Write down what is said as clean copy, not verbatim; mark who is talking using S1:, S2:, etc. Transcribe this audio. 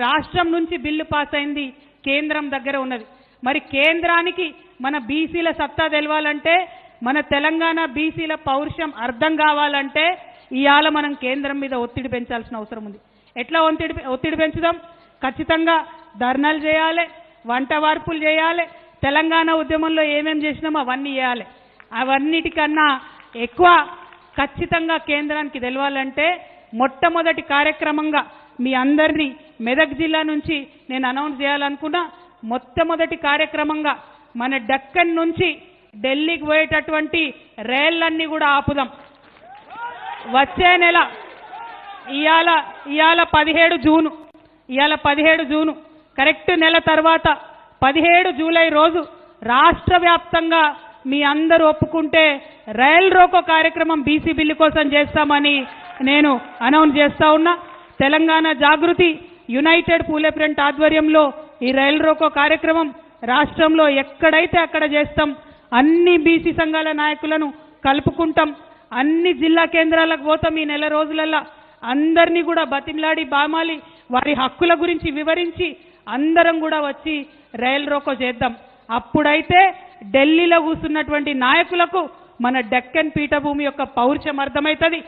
S1: రాష్ట్రం నుంచి bill pass అయింది, కేంద్రం దగ్గర ఉన్నది. మరి కేంద్రానికి మన బీసీల సత్తా తెలవాలంటే, మన తెలంగాణ బీసీల పౌరుషం అర్థం కావాలంటే ఇవాళ మనం కేంద్రం మీద ఒత్తిడి పెంచాల్సిన అవసరం ఉంది. ఎట్లా ఒత్తిడి పెంచుదాం? ఖచ్చితంగా ధర్నాలు చేయాలి, వంట వార్పులు చేయాలి, తెలంగాణ ఉద్యమంలో ఏమేం చేసినామో అవన్నీ చేయాలి. అవన్నిటికన్నా ఎక్కువ ఖచ్చితంగా కేంద్రానికి తెలవాలంటే మొట్టమొదటి కార్యక్రమంగా మీ అందరినీ మెదక్ జిల్లా నుంచి నేను అనౌన్స్ చేయాలనుకున్నా. మొట్టమొదటి కార్యక్రమంగా మన డక్కన్ నుంచి ఢిల్లీకి పోయేటటువంటి రైళ్లన్నీ కూడా ఆపుదాం. వచ్చే నెల ఇవాళ 17 జూను కరెక్ట్ నెల తర్వాత 17 జూలై రోజు రాష్ట్ర వ్యాప్తంగా మీ అందరూ ఒప్పుకుంటే రైల్ రోకో కార్యక్రమం బీసీ బిల్లు కోసం చేస్తామని నేను అనౌన్స్ చేస్తా ఉన్నా. తెలంగాణ జాగృతి యునైటెడ్ పూలే ఫ్రంట్ ఆధ్వర్యంలో ఈ రైల్ రోకో కార్యక్రమం రాష్ట్రంలో ఎక్కడైతే అక్కడ చేస్తాం. అన్ని బీసీ సంఘాల నాయకులను కలుపుకుంటాం. అన్ని జిల్లా కేంద్రాలకు పోతాం. ఈ నెల రోజులల్లా అందరినీ కూడా బతిమలాడి బామాలి వారి హక్కుల గురించి వివరించి అందరం కూడా వచ్చి రైల్ రోకో చేద్దాం. అప్పుడైతే ఢిల్లీలో కూర్చున్నటువంటి నాయకులకు మన డెక్కన్ పీఠభూమి యొక్క పౌరుషం అర్థమవుతుంది.